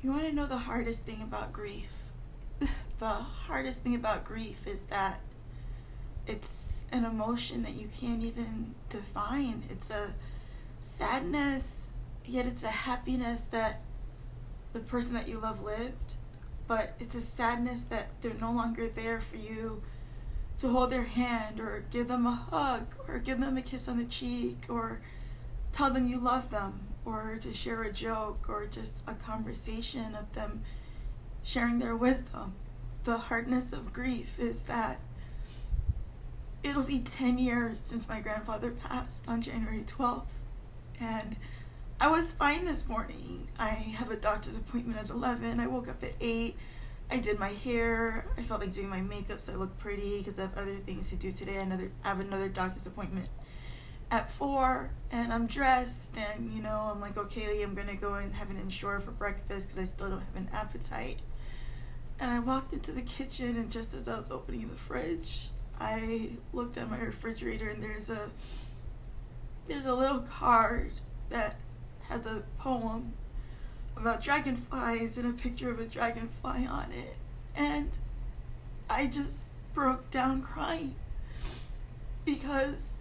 You want to know the hardest thing about grief? The hardest thing about grief is that it's an emotion that you can't even define. It's a sadness, yet it's a happiness that the person that you love lived, but it's a sadness that they're no longer there for you to hold their hand or give them a hug or give them a kiss on the cheek or tell them you love them or to share a joke or just a conversation of them sharing their wisdom. The hardness of grief is that it'll be 10 years since my grandfather passed on January 12th. And I was fine this morning. I have a doctor's appointment at 11. I woke up at 8. I did my hair. I felt like doing my makeup so I look pretty because I have other things to do today. I have another doctor's appointment at 4. And I'm dressed and, I'm like, okay, I'm going to go and have an Ensure for breakfast because I still don't have an appetite. And I walked into the kitchen, and just as I was opening the fridge, I looked at my refrigerator, and there's a little card that has a poem about dragonflies and a picture of a dragonfly on it. And I just broke down crying because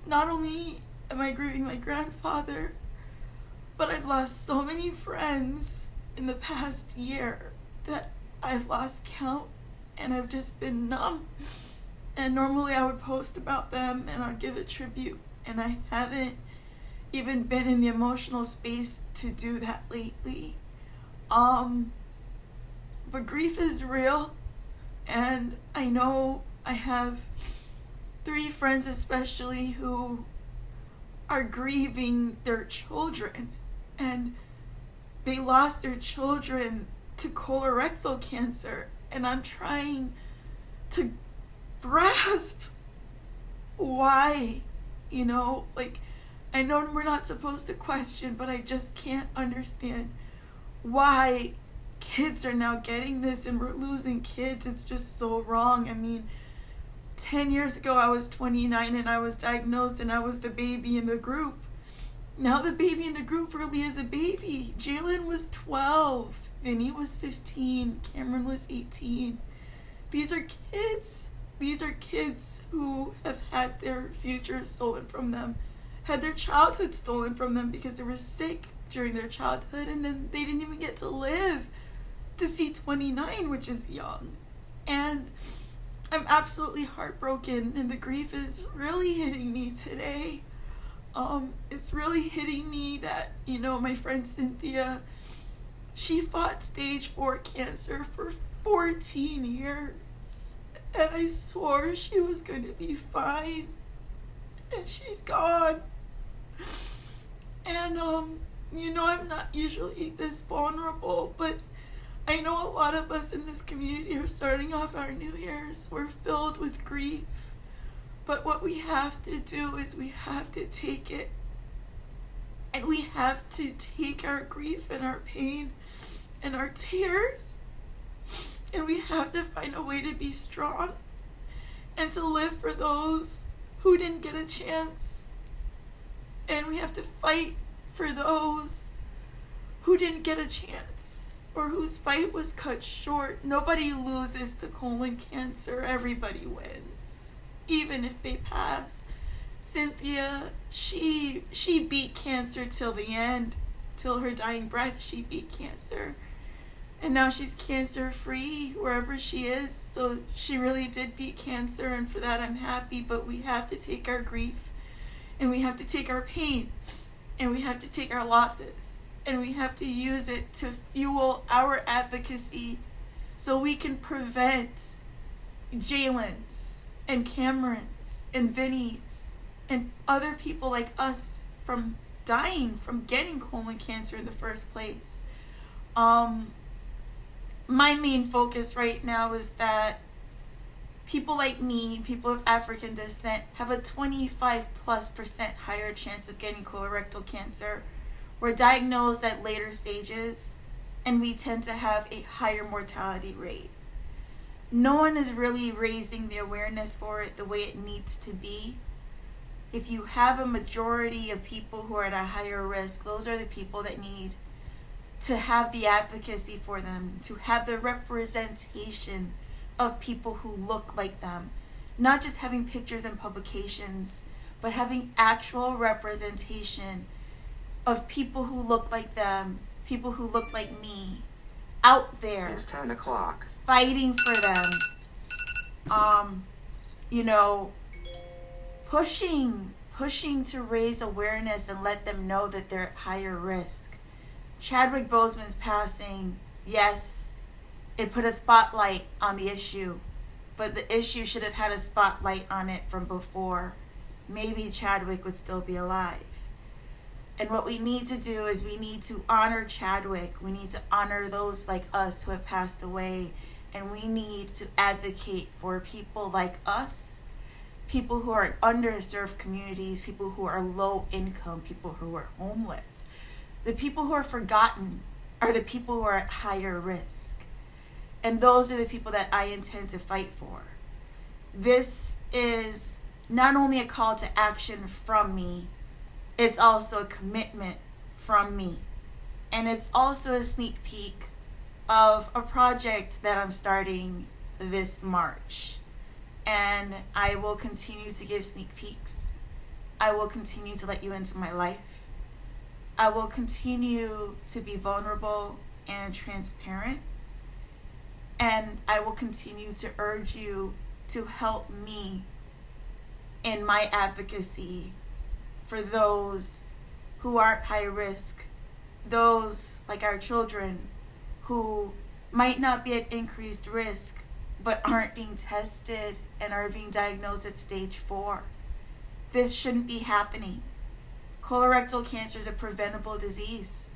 not only am I grieving my grandfather, but I've lost so many friends in the past year that I've lost count, and I've just been numb. And normally I would post about them and I'd give a tribute, and I haven't even been in the emotional space to do that lately. But grief is real, and I know I have 3 friends especially who are grieving their children, and they lost their children to colorectal cancer, and I'm trying to grasp why, I know we're not supposed to question, but I just can't understand why kids are now getting this and we're losing kids. It's just so wrong. 10 years ago I was 29 and I was diagnosed and I was the baby in the group. Now the baby in the group really is a baby. Jalen was 12, Vinny was 15, Cameron was 18. These are kids. These are kids who have had their future stolen from them, had their childhood stolen from them because they were sick during their childhood, and then they didn't even get to live to see 29, which is young. And I'm absolutely heartbroken, and the grief is really hitting me today. It's really hitting me that, my friend Cynthia, she fought stage 4 cancer for 14 years. And I swore she was going to be fine. And she's gone. And, I'm not usually this vulnerable, but I know a lot of us in this community are starting off our New Year's. We're filled with grief. But what we have to do is we have to take it. And we have to take our grief and our pain and our tears. And we have to find a way to be strong and to live for those who didn't get a chance. And we have to fight for those who didn't get a chance or whose fight was cut short. Nobody loses to colon cancer. Everybody wins, even if they pass. Cynthia, she beat cancer till the end, till her dying breath. She beat cancer. And now she's cancer-free wherever she is. So she really did beat cancer, and for that I'm happy. But we have to take our grief, and we have to take our pain, and we have to take our losses, and we have to use it to fuel our advocacy so we can prevent Jalen's and Cameron's and Vinny's and other people like us from dying from getting colon cancer in the first place. My main focus right now is that people like me, people of African descent, have a 25+% higher chance of getting colorectal cancer. We're diagnosed at later stages, and we tend to have a higher mortality rate. No one is really raising the awareness for it the way it needs to be. If you have a majority of people who are at a higher risk, those are the people that need to have the advocacy for them, to have the representation of people who look like them. Not just having pictures in publications, but having actual representation of people who look like them, people who look like me, out there. It's 10 o'clock. Fighting for them. Pushing to raise awareness and let them know that they're at higher risk. Chadwick Boseman's passing, yes, it put a spotlight on the issue, but the issue should have had a spotlight on it from before. Maybe Chadwick would still be alive. And what we need to do is we need to honor Chadwick. We need to honor those like us who have passed away. And we need to advocate for people like us, people who are in underserved communities, people who are low income, people who are homeless. The people who are forgotten are the people who are at higher risk. And those are the people that I intend to fight for. This is not only a call to action from me, it's also a commitment from me. And it's also a sneak peek of a project that I'm starting this March. And I will continue to give sneak peeks. I will continue to let you into my life. I will continue to be vulnerable and transparent. And I will continue to urge you to help me in my advocacy for those who are at high risk, those like our children who might not be at increased risk but aren't being tested and are being diagnosed at stage 4. This shouldn't be happening. Colorectal cancer is a preventable disease.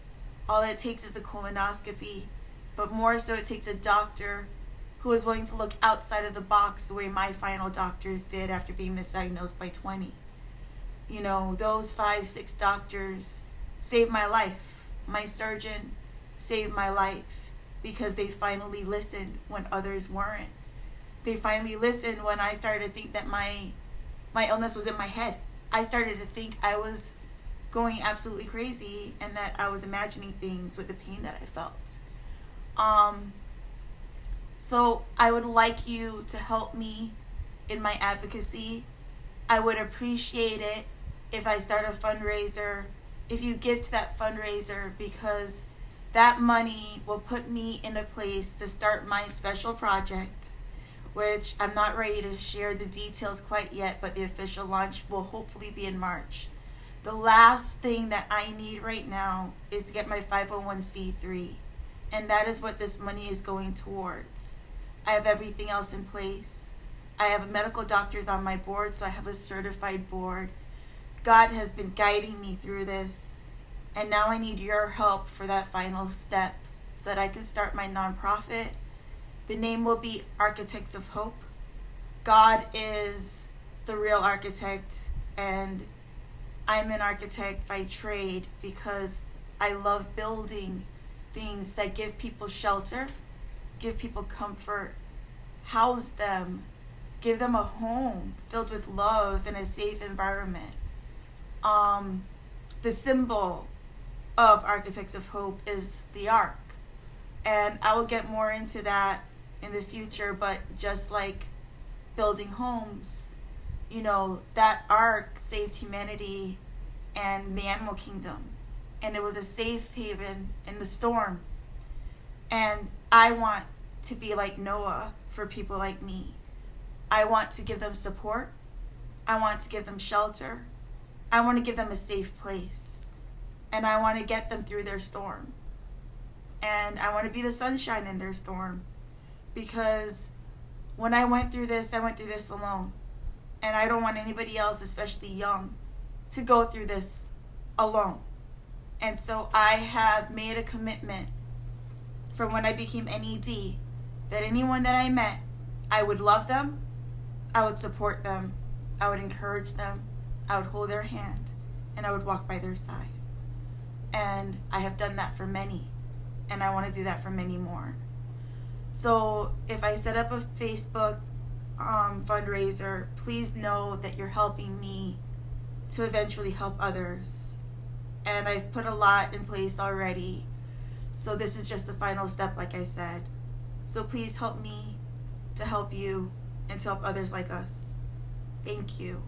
All it takes is a colonoscopy, but more so it takes a doctor who is willing to look outside of the box the way my final doctors did after being misdiagnosed by 20. Those 5-6 doctors saved my life. My surgeon saved my life because they finally listened when others weren't. They finally listened when I started to think that my illness was in my head. I started to think I was going absolutely crazy and that I was imagining things with the pain that I felt. So I would like you to help me in my advocacy. I would appreciate it if I start a fundraiser, if you give to that fundraiser, because that money will put me in a place to start my special project, which I'm not ready to share the details quite yet, but the official launch will hopefully be in March. The last thing that I need right now is to get my 501c3, and that is what this money is going towards. I have everything else in place. I have medical doctors on my board, so I have a certified board. God has been guiding me through this, and now I need your help for that final step so that I can start my nonprofit. The name will be Architects of Hope. God is the real architect, and I'm an architect by trade because I love building things that give people shelter, give people comfort, house them, give them a home filled with love and a safe environment. The symbol of Architects of Hope is the Ark. And I will get more into that in the future, but just like building homes, that Ark saved humanity and the animal kingdom. And it was a safe haven in the storm. And I want to be like Noah for people like me. I want to give them support. I want to give them shelter. I want to give them a safe place. And I want to get them through their storm. And I want to be the sunshine in their storm. Because when I went through this alone. And I don't want anybody else, especially young, to go through this alone. And so I have made a commitment from when I became NED that anyone that I met, I would love them, I would support them, I would encourage them, I would hold their hand, and I would walk by their side. And I have done that for many, and I want to do that for many more. So if I set up a Facebook fundraiser, please know that you're helping me to eventually help others. And I've put a lot in place already. So this is just the final step, like I said. So please help me to help you and to help others like us. Thank you.